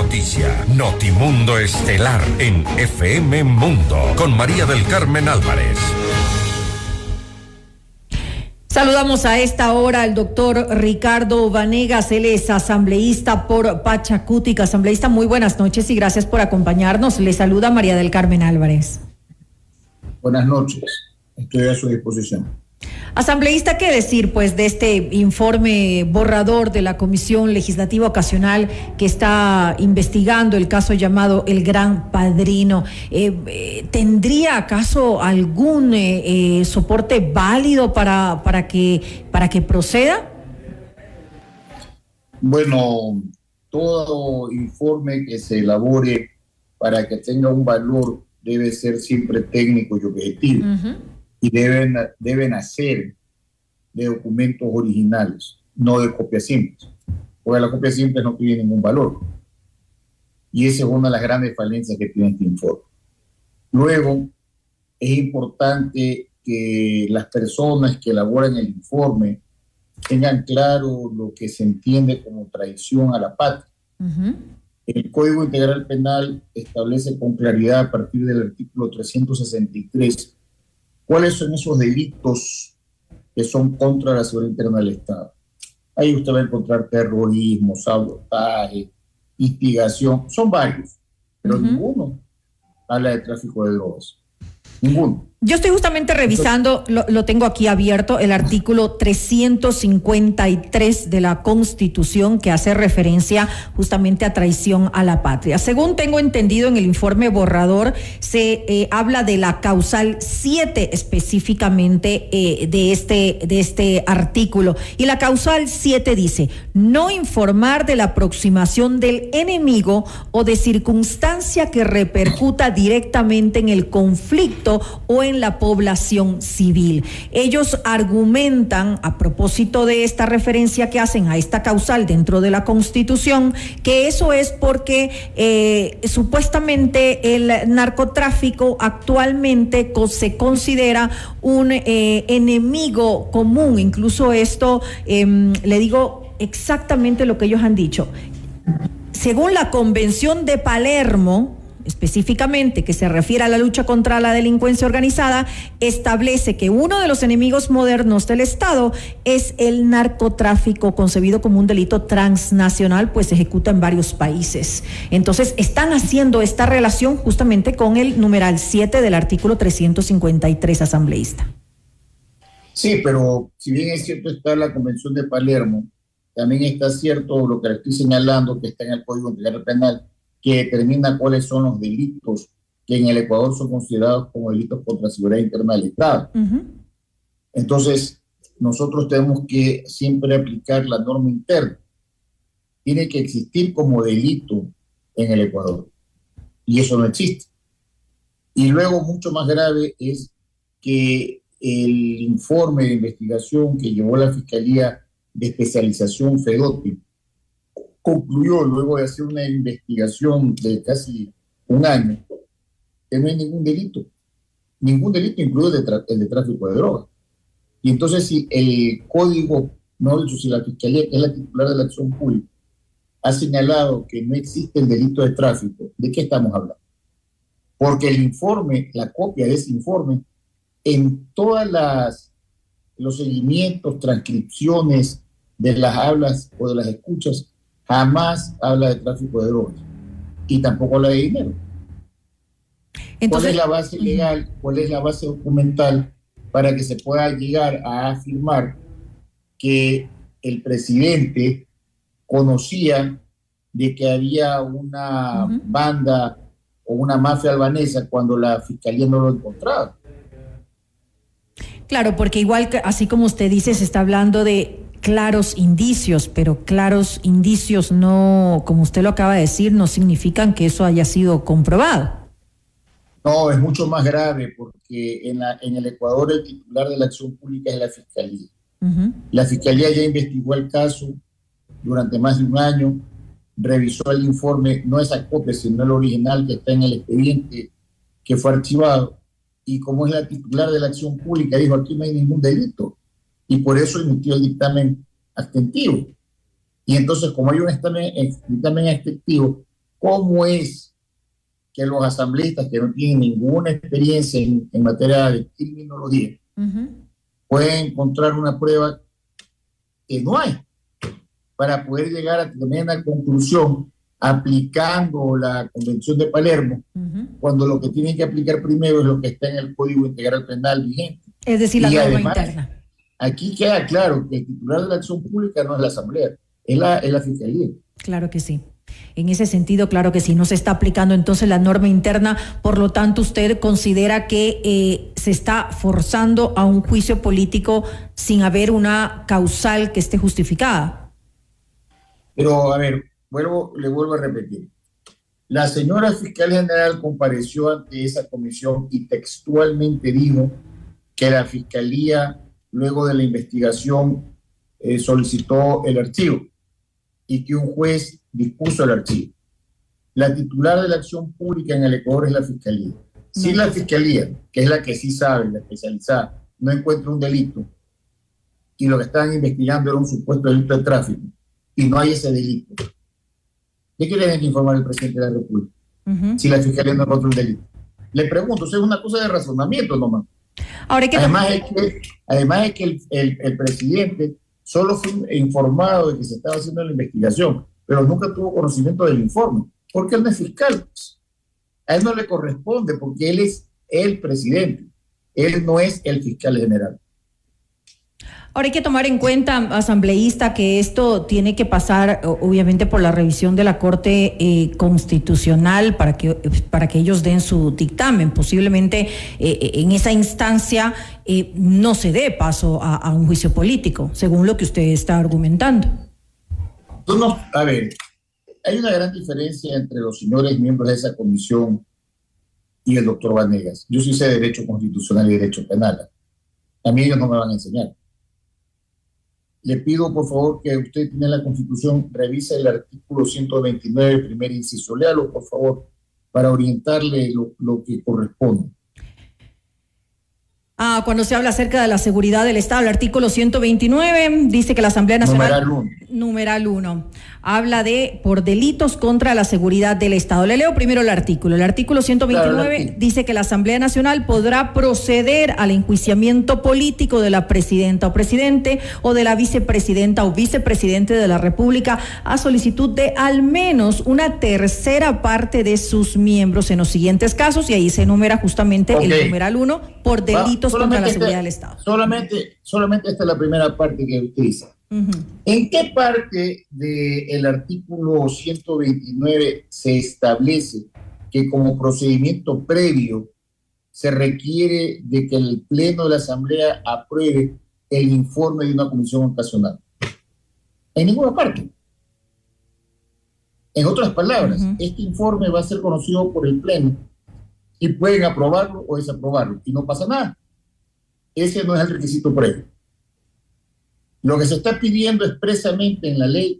noticia. Notimundo Estelar en FM Mundo con María del Carmen Álvarez. Saludamos a esta hora al doctor Ricardo Vanegas, él es asambleísta por Pachacútica. Asambleísta, muy buenas noches y gracias por acompañarnos. Le saluda María del Carmen Álvarez. Buenas noches, estoy a su disposición. Asambleísta, ¿qué decir pues de este informe borrador de la Comisión Legislativa Ocasional que está investigando el caso llamado El Gran Padrino? ¿Tendría acaso algún soporte válido para que proceda? Bueno, todo informe que se elabore para que tenga un valor debe ser siempre técnico y objetivo. Y deben hacer de documentos originales, no de copias simples, porque las copias simples no tienen ningún valor. Y esa es una de las grandes falencias que tiene este informe. Luego, es importante que las personas que elaboran el informe tengan claro lo que se entiende como traición a la patria. El Código Integral Penal establece con claridad a partir del artículo 363 cuáles son esos delitos que son contra la seguridad interna del Estado. Ahí usted va a encontrar terrorismo, sabotaje, instigación, son varios, pero ninguno habla de tráfico de drogas. Ninguno. Yo estoy justamente revisando, lo tengo aquí abierto, el artículo 353 de la Constitución que hace referencia justamente a traición a la patria. Según tengo entendido en el informe borrador, se habla de la causal 7 específicamente de este artículo. Y la causal 7 dice, no informar de la aproximación del enemigo o de circunstancia que repercuta directamente en el conflicto o en la población civil. Ellos argumentan, a propósito de esta referencia que hacen a esta causal dentro de la Constitución, que eso es porque supuestamente el narcotráfico actualmente se considera un enemigo común. Incluso esto, le digo exactamente lo que ellos han dicho. Según la Convención de Palermo, específicamente, que se refiere a la lucha contra la delincuencia organizada, establece que uno de los enemigos modernos del Estado es el narcotráfico, concebido como un delito transnacional, pues se ejecuta en varios países. Entonces, están haciendo esta relación justamente con el numeral 7 del artículo 353, asambleísta. Sí, pero si bien es cierto está la Convención de Palermo, también está cierto lo que le estoy señalando, que está en el Código Integral Penal, que determina cuáles son los delitos que en el Ecuador son considerados como delitos contra la seguridad interna del Estado. Entonces, nosotros tenemos que siempre aplicar la norma interna. Tiene que existir como delito en el Ecuador, y eso no existe. Y luego, mucho más grave es que el informe de investigación que llevó la Fiscalía de Especialización FEDOTI concluyó, luego de hacer una investigación de casi un año, que no hay ningún delito, incluido el de tráfico de drogas. Y entonces, si el código, no dicho, si la Fiscalía, que es la titular de la acción pública, ha señalado que no existe el delito de tráfico, ¿de qué estamos hablando? Porque el informe, la copia de ese informe, en todas los seguimientos, transcripciones de las hablas o de las escuchas, jamás habla de tráfico de drogas y tampoco habla de dinero. Entonces, ¿cuál es la base legal, cuál es la base documental para que se pueda llegar a afirmar que el presidente conocía de que había una banda o una mafia albanesa cuando la Fiscalía no lo encontraba? Claro, porque igual, así como usted dice, se está hablando de claros indicios, pero claros indicios no, como usted lo acaba de decir, no significan que eso haya sido comprobado. No, es mucho más grave porque en el Ecuador el titular de la acción pública es la Fiscalía. La Fiscalía ya investigó el caso durante más de un año, revisó el informe, no esa copia, sino el original que está en el expediente que fue archivado, y como es la titular de la acción pública, dijo aquí no hay ningún delito. Y por eso emitió el dictamen abstentivo. Y entonces, como hay un dictamen abstentivo, ¿Cómo es que los asambleístas que no tienen ninguna experiencia en materia de criminología pueden encontrar una prueba que no hay para poder llegar a tener una conclusión aplicando la Convención de Palermo, cuando lo que tienen que aplicar primero es lo que está en el Código Integral Penal vigente? Es decir, la norma interna. Aquí queda claro que el titular de la acción pública no es la Asamblea, es la Fiscalía. Claro que sí. En ese sentido, claro que sí, no se está aplicando entonces la norma interna, por lo tanto usted considera que se está forzando a un juicio político sin haber una causal que esté justificada. Pero, a ver, le vuelvo a repetir. La señora fiscal general compareció ante esa comisión y textualmente dijo que la fiscalía, luego de la investigación, solicitó el archivo y que un juez dispuso el archivo. La titular de la acción pública en el Ecuador es la fiscalía. Si la fiscalía, que es la que sí sabe, la especializada, no encuentra un delito y lo que estaban investigando era un supuesto delito de tráfico y no hay ese delito, ¿de qué tiene que informar el presidente de la República? Si la fiscalía no encuentra un delito. Le pregunto, eso es una cosa de razonamiento nomás. Ahora además es que el presidente solo fue informado de que se estaba haciendo la investigación, pero nunca tuvo conocimiento del informe, porque él no es fiscal. A él no le corresponde, porque él es el presidente, él no es el fiscal general. Ahora hay que tomar en cuenta, asambleísta, que esto tiene que pasar obviamente por la revisión de la Corte Constitucional para que ellos den su dictamen. Posiblemente en esa instancia no se dé paso a un juicio político, según lo que usted está argumentando. A ver, hay una gran diferencia entre los señores miembros de esa comisión y el doctor Vanegas. Yo sí sé Derecho Constitucional y Derecho Penal. A mí ellos no me van a enseñar. Le pido, por favor, que usted tiene la Constitución, revise el artículo 129, primer inciso. Léalo, por favor, para orientarle lo que corresponde. Cuando se habla acerca de la seguridad del Estado, el artículo 129 dice que la Asamblea Nacional, numeral 1, habla de por delitos contra la seguridad del Estado. Le leo primero el artículo. El artículo 129 dice que la Asamblea Nacional podrá proceder al enjuiciamiento político de la presidenta o presidente o de la vicepresidenta o vicepresidente de la República a solicitud de al menos una tercera parte de sus miembros en los siguientes casos, y ahí se enumera justamente el numeral 1 por delitos contra la seguridad del Estado. Solamente esta es la primera parte que usted dice. ¿En qué parte del artículo 129 se establece que como procedimiento previo se requiere de que el Pleno de la Asamblea apruebe el informe de una comisión ocasional? En ninguna parte. En otras palabras, este informe va a ser conocido por el Pleno y pueden aprobarlo o desaprobarlo y no pasa nada. Ese no es el requisito previo. Lo que se está pidiendo expresamente en la ley,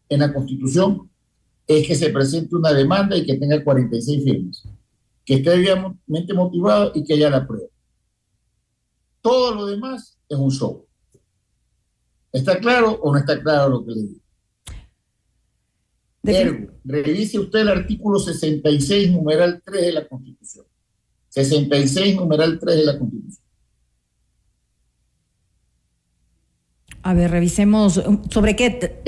en la Constitución, es que se presente una demanda y que tenga 46 firmas, que esté debidamente motivado y que haya la prueba. Todo lo demás es un show. ¿Está claro o no está claro lo que le digo? Ergo, revise usted el artículo 66, numeral 3 de la Constitución. 66, numeral 3 de la Constitución. A ver, revisemos sobre qué.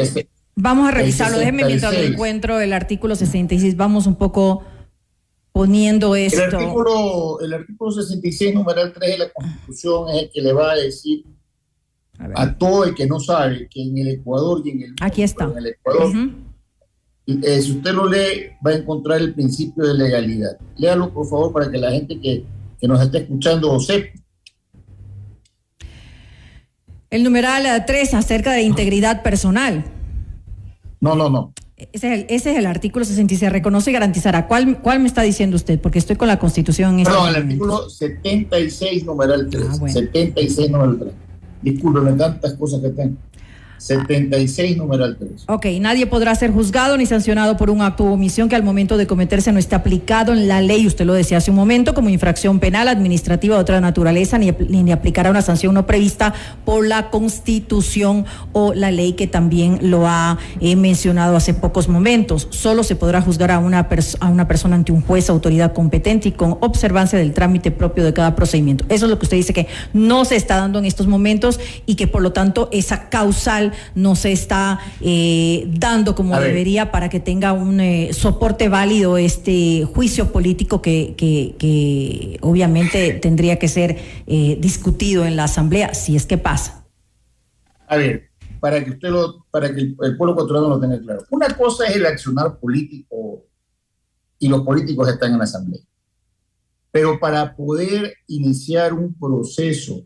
Vamos a revisarlo. Déjeme mientras lo encuentro el artículo 66. Vamos un poco poniendo esto. El artículo 66, numeral 3 de la Constitución es el que le va a decir a todo el que no sabe que en el Ecuador y en el mundo, aquí está. En el Ecuador, si usted lo lee, va a encontrar el principio de legalidad. Léalo, por favor, para que la gente que nos está escuchando lo sepa. El numeral 3 acerca de integridad personal. No. Ese es el artículo 66. Reconoce y garantizará. ¿Cuál me está diciendo usted? Porque estoy con la Constitución. El artículo 76, numeral 3. Bueno. 76, numeral 3. Discúlpeme, tantas cosas que tengo. 76 numeral 3. Ok, nadie podrá ser juzgado ni sancionado por un acto u omisión que al momento de cometerse no esté aplicado en la ley, usted lo decía hace un momento, como infracción penal, administrativa de otra naturaleza, ni aplicará una sanción no prevista por la Constitución o la ley, que también lo ha mencionado hace pocos momentos. Solo se podrá juzgar a una persona ante un juez, autoridad competente y con observancia del trámite propio de cada procedimiento. Eso es lo que usted dice que no se está dando en estos momentos y que por lo tanto esa causal no se está dando como debería para que tenga un soporte válido este juicio político que obviamente tendría que ser discutido en la Asamblea, si es que pasa. A ver, para que el pueblo ecuatoriano lo tenga claro. Una cosa es el accionar político y los políticos están en la Asamblea. Pero para poder iniciar un proceso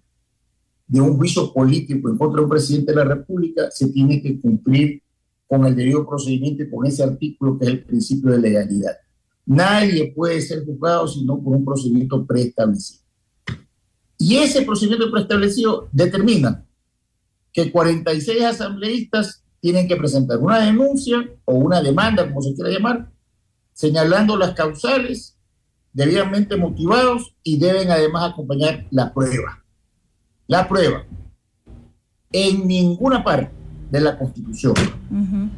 de un juicio político en contra de un presidente de la República, se tiene que cumplir con el debido procedimiento y con ese artículo que es el principio de legalidad. Nadie puede ser juzgado sino por un procedimiento preestablecido. Y ese procedimiento preestablecido determina que 46 asambleístas tienen que presentar una denuncia o una demanda, como se quiera llamar, señalando las causales, debidamente motivados, y deben además acompañar la prueba. La prueba, en ninguna parte de la Constitución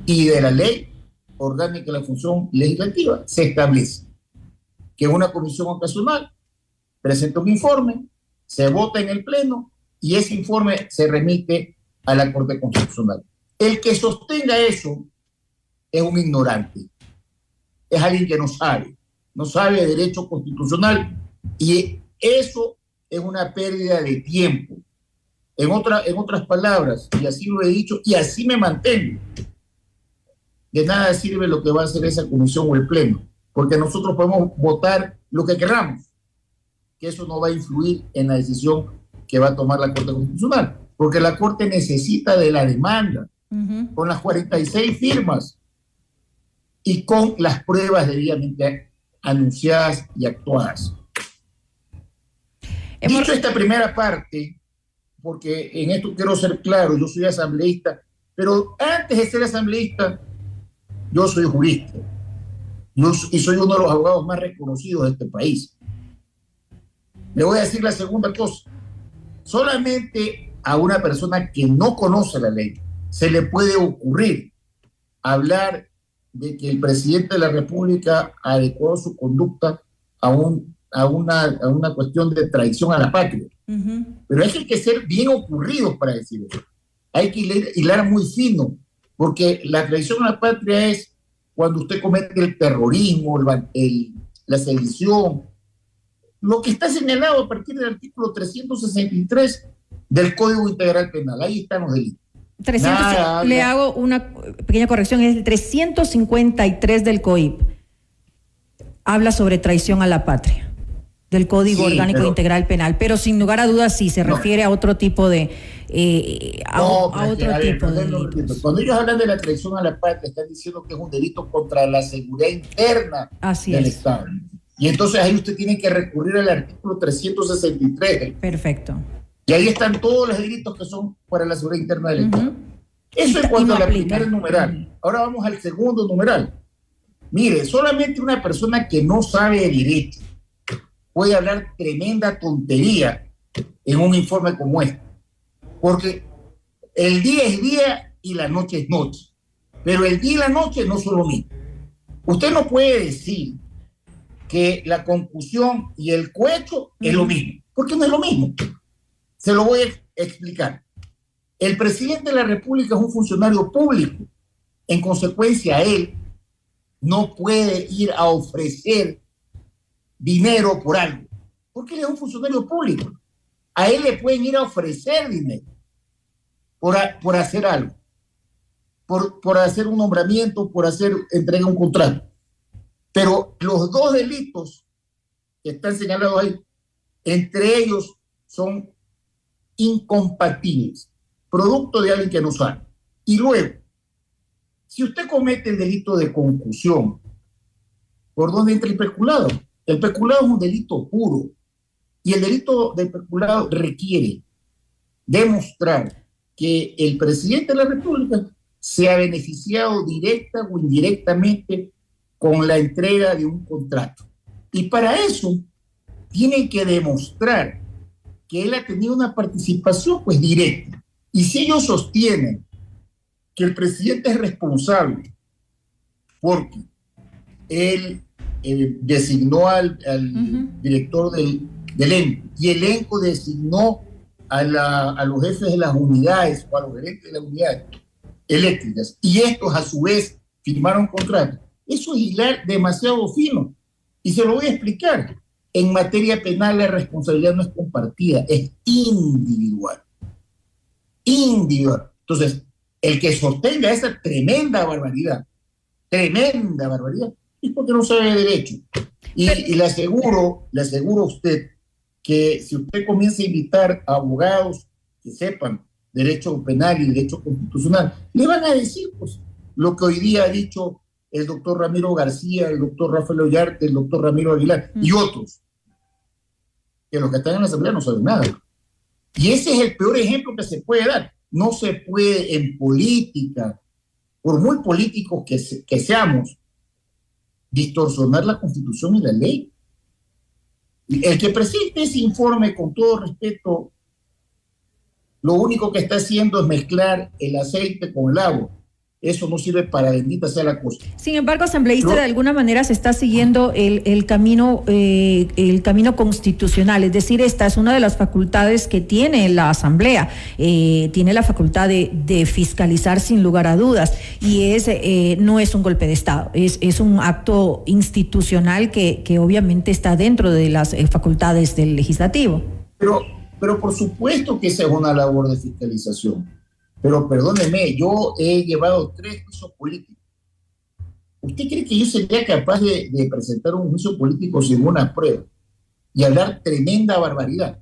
y de la ley orgánica de la función legislativa se establece que una comisión ocasional presenta un informe, se vota en el Pleno y ese informe se remite a la Corte Constitucional. El que sostenga eso es un ignorante, es alguien que no sabe de derecho constitucional, y eso es una pérdida de tiempo. En otras palabras, y así lo he dicho, y así me mantengo, de nada sirve lo que va a hacer esa comisión o el Pleno, porque nosotros podemos votar lo que queramos, que eso no va a influir en la decisión que va a tomar la Corte Constitucional, porque la Corte necesita de la demanda, con las 46 firmas y con las pruebas debidamente anunciadas y actuadas. Dicho esta primera parte, porque en esto quiero ser claro, yo soy asambleísta, pero antes de ser asambleísta, yo soy jurista. Y soy uno de los abogados más reconocidos de este país. Le voy a decir la segunda cosa. Solamente a una persona que no conoce la ley se le puede ocurrir hablar de que el presidente de la República adecuó su conducta a una cuestión de traición a la patria. Pero hay que ser bien ocurridos para decir eso. Hay que hilar muy fino, porque la traición a la patria es cuando usted comete el terrorismo, la sedición, lo que está señalado a partir del artículo 363 del Código Integral Penal. Ahí están los delitos. Le hago una pequeña corrección, es el 353 del COIP. Habla sobre traición a la patria, del Código Orgánico Integral Penal, pero sin lugar a dudas sí se refiere a otro tipo de delitos. Cuando ellos hablan de la traición a la patria, están diciendo que es un delito contra la seguridad interna del Estado. Y entonces ahí usted tiene que recurrir al artículo 363. Perfecto. Y ahí están todos los delitos que son para la seguridad interna del Estado. Eso es cuanto a la primera numeral. Ahora vamos al segundo numeral. Mire, solamente una persona que no sabe de derecho puede hablar tremenda tontería en un informe como este. Porque el día es día y la noche es noche. Pero el día y la noche no son lo mismo. Usted no puede decir que la concusión y el cohecho es lo mismo, porque no es lo mismo. Se lo voy a explicar. El presidente de la República es un funcionario público. En consecuencia, él no puede ir a ofrecer dinero por algo, porque él es un funcionario público. A él le pueden ir a ofrecer dinero por hacer algo, por hacer un nombramiento, por entregar un contrato. Pero los dos delitos que están señalados ahí, entre ellos son incompatibles, producto de alguien que no sabe. Y luego, si usted comete el delito de concusión, ¿por dónde entra el peculado? El peculado es un delito puro, y el delito del peculado requiere demostrar que el presidente de la República se ha beneficiado directa o indirectamente con la entrega de un contrato. Y para eso tienen que demostrar que él ha tenido una participación pues directa. Y si ellos sostienen que el presidente es responsable porque él designó al director del ENCO y el ENCO designó a los jefes de las unidades o a los gerentes de las unidades eléctricas y estos a su vez firmaron contrato, eso es hilar demasiado fino. Y se lo voy a explicar. En materia penal la responsabilidad no es compartida, es individual. Individual. Entonces, el que sostenga esa tremenda barbaridad, es porque no sabe de derecho. Y le aseguro a usted que si usted comienza a invitar a abogados que sepan derecho penal y derecho constitucional, le van a decir pues, lo que hoy día ha dicho el doctor Ramiro García, el doctor Rafael Ollarte, el doctor Ramiro Aguilar y otros, que los que están en la Asamblea no saben nada. Y ese es el peor ejemplo que se puede dar. No se puede en política, por muy políticos que seamos, distorsionar la Constitución y la ley. El que presente ese informe, con todo respeto, lo único que está haciendo es mezclar el aceite con el agua. Eso no sirve para bendita sea la cosa. Sin embargo, asambleísta, de alguna manera se está siguiendo el camino constitucional, es decir, esta es una de las facultades que tiene la Asamblea, tiene la facultad de fiscalizar sin lugar a dudas, y no es un golpe de Estado, es un acto institucional que obviamente está dentro de las facultades del legislativo. Pero por supuesto que esa es una labor de fiscalización. Pero perdóneme, yo he llevado 3 juicios políticos. ¿Usted cree que yo sería capaz de presentar un juicio político sin una prueba y hablar tremenda barbaridad?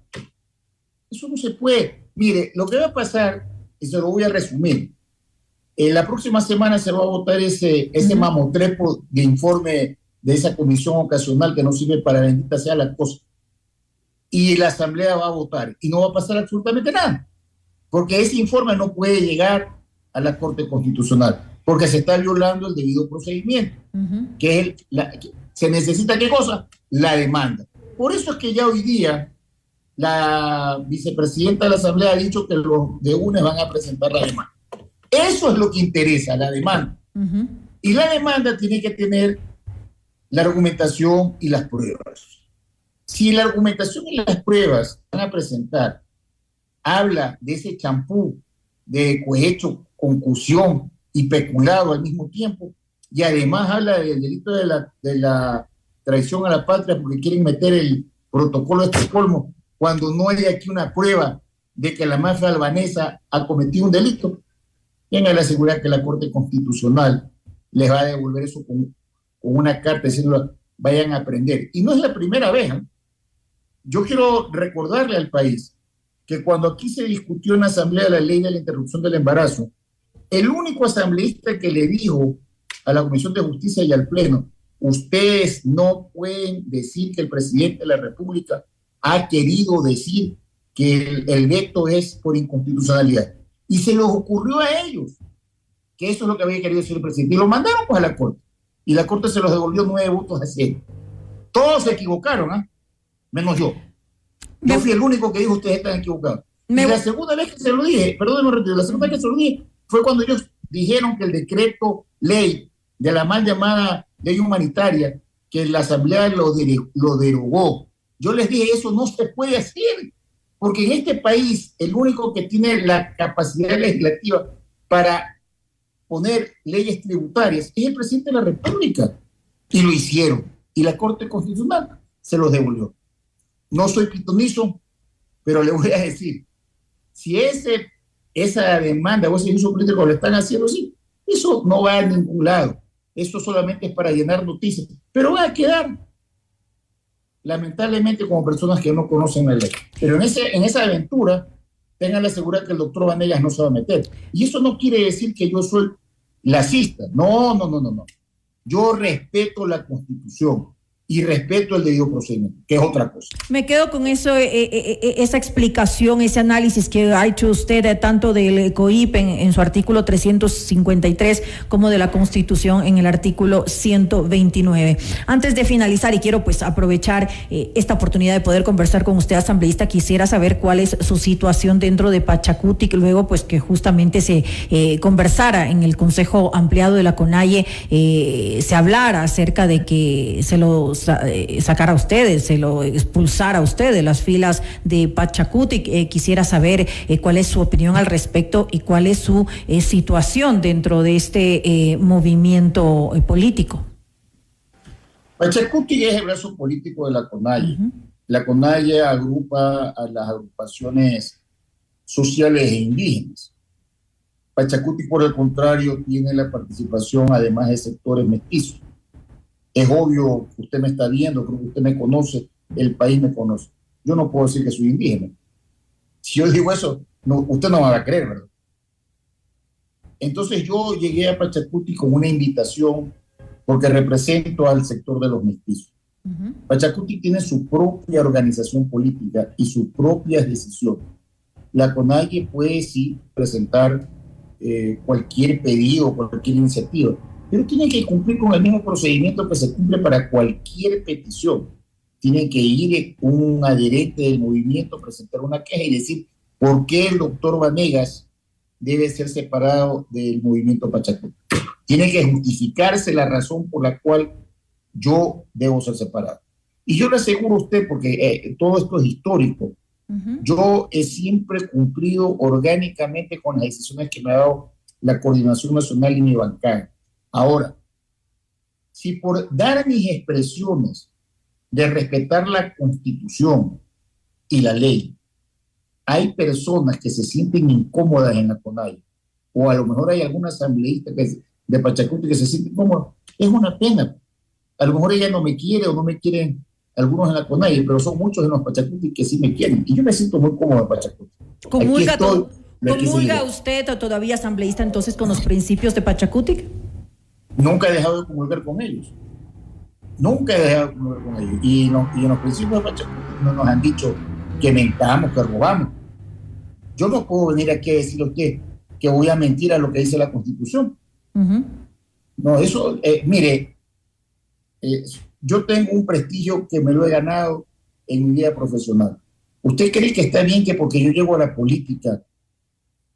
Eso no se puede. Mire, lo que va a pasar, y se lo voy a resumir, la próxima semana se va a votar ese mamotrepo de informe de esa comisión ocasional que no sirve para bendita sea la cosa. Y la Asamblea va a votar y no va a pasar absolutamente nada. Porque ese informe no puede llegar a la Corte Constitucional, porque se está violando el debido procedimiento, que se necesita, ¿qué cosa? La demanda. Por eso es que ya hoy día la vicepresidenta de la Asamblea ha dicho que los de UNES van a presentar la demanda. Eso es lo que interesa, la demanda. Y la demanda tiene que tener la argumentación y las pruebas. Si la argumentación y las pruebas van a presentar habla de ese champú de cohecho, concusión y peculado al mismo tiempo, y además habla del delito de la traición a la patria porque quieren meter el protocolo de Estocolmo cuando no hay aquí una prueba de que la mafia albanesa ha cometido un delito, tengan la seguridad que la Corte Constitucional les va a devolver eso con una carta diciendo vayan a aprender. Y no es la primera vez, ¿eh? Yo quiero recordarle al país que cuando aquí se discutió en la Asamblea la ley de la interrupción del embarazo, el único asambleísta que le dijo a la Comisión de Justicia y al Pleno, ustedes no pueden decir que el presidente de la República ha querido decir que el veto es por inconstitucionalidad. Y se les ocurrió a ellos que eso es lo que había querido decir el presidente. Y lo mandaron pues a la Corte. Y la Corte se los devolvió 9 votos a 0. Todos se equivocaron, ¿eh? Menos yo. Yo fui el único que dijo ustedes están equivocados. Y la segunda vez que se lo dije, la segunda vez que se lo dije fue cuando ellos dijeron que el decreto ley de la mal llamada ley humanitaria, que la Asamblea lo derogó. Yo les dije, eso no se puede hacer, porque en este país el único que tiene la capacidad legislativa para poner leyes tributarias es el presidente de la República. Y lo hicieron. Y la Corte Constitucional se los devolvió. No soy pitonizo, pero le voy a decir, si esa demanda o ese uso político lo están haciendo así, eso no va a ningún lado. Eso solamente es para llenar noticias. Pero va a quedar, lamentablemente, como personas que no conocen la ley. Pero en esa aventura, tengan la seguridad que el doctor Vanegas no se va a meter. Y eso no quiere decir que yo soy lacista. No. Yo respeto la Constitución. y respeto el debido procedimiento, que es otra cosa. Me quedo con eso, esa explicación, ese análisis que ha hecho usted tanto del COIP en su artículo 353 como de la Constitución en el artículo 129. Antes de finalizar, y quiero pues aprovechar esta oportunidad de poder conversar con usted, asambleísta, quisiera saber cuál es su situación dentro de Pachacutic, luego pues que justamente se conversara en el Consejo Ampliado de la CONAIE, se hablara acerca de que se lo sacar a ustedes, se lo expulsar a ustedes de las filas de Pachacutic. Quisiera saber cuál es su opinión al respecto y cuál es su situación dentro de este movimiento político. Pachacutic es el brazo político de la CONAIE. La CONAIE agrupa a las agrupaciones sociales e indígenas. Pachacutic, por el contrario, tiene la participación además de sectores mestizos. Es obvio que usted me está viendo, creo que usted me conoce, el país me conoce. Yo no puedo decir que soy indígena. Si yo digo eso, no, usted no me va a creer, ¿verdad? Entonces yo llegué a Pachacutic con una invitación porque represento al sector de los mestizos. Pachacutic tiene su propia organización política y sus propias decisiones. La CONAIE puede sí presentar cualquier pedido, cualquier iniciativa, pero tiene que cumplir con el mismo procedimiento que se cumple para cualquier petición. Tiene que ir un adherente del movimiento, presentar una queja y decir por qué el doctor Vanegas debe ser separado del movimiento Pachacutic. Tiene que justificarse la razón por la cual yo debo ser separado. Y yo le aseguro a usted, porque todo esto es histórico, yo he siempre cumplido orgánicamente con las decisiones que me ha dado la Coordinación Nacional y mi bancada. Ahora, si por dar mis expresiones de respetar la Constitución y la ley, hay personas que se sienten incómodas en la CONAIE, o a lo mejor hay alguna asambleísta de Pachacutic que se siente incómoda, es una pena. A lo mejor ella no me quiere o no me quieren algunos en la CONAIE, pero son muchos en los Pachacutic que sí me quieren. Y yo me siento muy cómodo en Pachacutic. ¿Comulga usted o todavía asambleísta entonces con los principios de Pachacutic? Nunca he dejado de comulgar con ellos. Nunca he dejado de comulgar con ellos. Y en los principios de Pachacutic no nos han dicho que mentamos, que robamos. Yo no puedo venir aquí a decirle a usted que voy a mentir a lo que dice la Constitución. No, eso, mire, yo tengo un prestigio que me lo he ganado en mi vida profesional. ¿Usted cree que está bien que porque yo llego a la política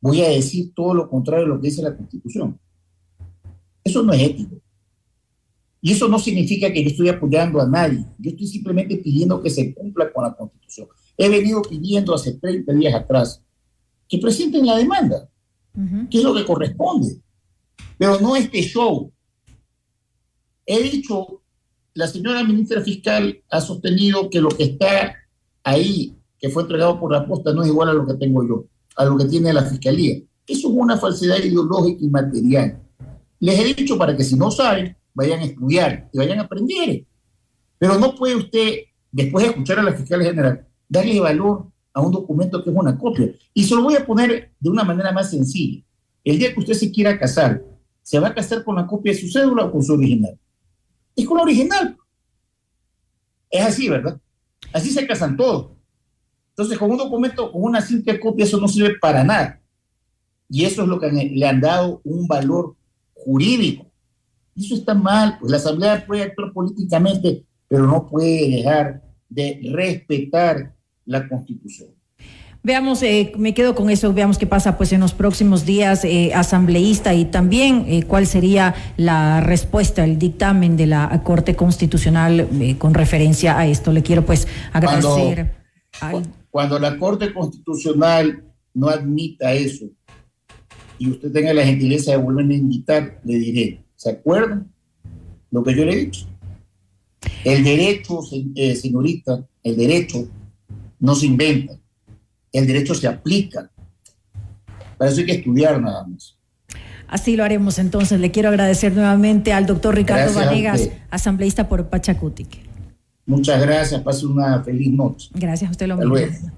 voy a decir todo lo contrario de lo que dice la Constitución? Eso no es ético. Y eso no significa que yo estoy apoyando a nadie. Yo estoy simplemente pidiendo que se cumpla con la Constitución. He venido pidiendo hace 30 días atrás que presenten la demanda, que es lo que corresponde. Pero no este show. He dicho, la señora ministra fiscal ha sostenido que lo que está ahí, que fue entregado por la posta, no es igual a lo que tengo yo, a lo que tiene la fiscalía. Eso es una falsedad ideológica y material. Les he dicho para que si no saben, vayan a estudiar y vayan a aprender. Pero no puede usted, después de escuchar a la fiscal general, darle valor a un documento que es una copia. Y se lo voy a poner de una manera más sencilla. El día que usted se quiera casar, ¿se va a casar con la copia de su cédula o con su original? Es con la original. Es así, ¿verdad? Así se casan todos. Entonces, con un documento, con una simple copia, eso no sirve para nada. Y eso es lo que le han dado un valor jurídico. Y eso está mal, pues la Asamblea puede actuar políticamente, pero no puede dejar de respetar la Constitución. Veamos, me quedo con eso, veamos qué pasa pues en los próximos días, asambleísta, y también cuál sería la respuesta, el dictamen de la Corte Constitucional con referencia a esto. Le quiero pues agradecer. Cuando la Corte Constitucional no admita eso y usted tenga la gentileza de volverme a invitar, le diré, ¿se acuerdan lo que yo le he dicho? El derecho, señorita, el derecho no se inventa. El derecho se aplica. Para eso hay que estudiar nada más. Así lo haremos entonces. Le quiero agradecer nuevamente al doctor Ricardo Vanegas, asambleísta por Pachacutic. Muchas gracias. Pase una feliz noche. Gracias a usted lo mismo.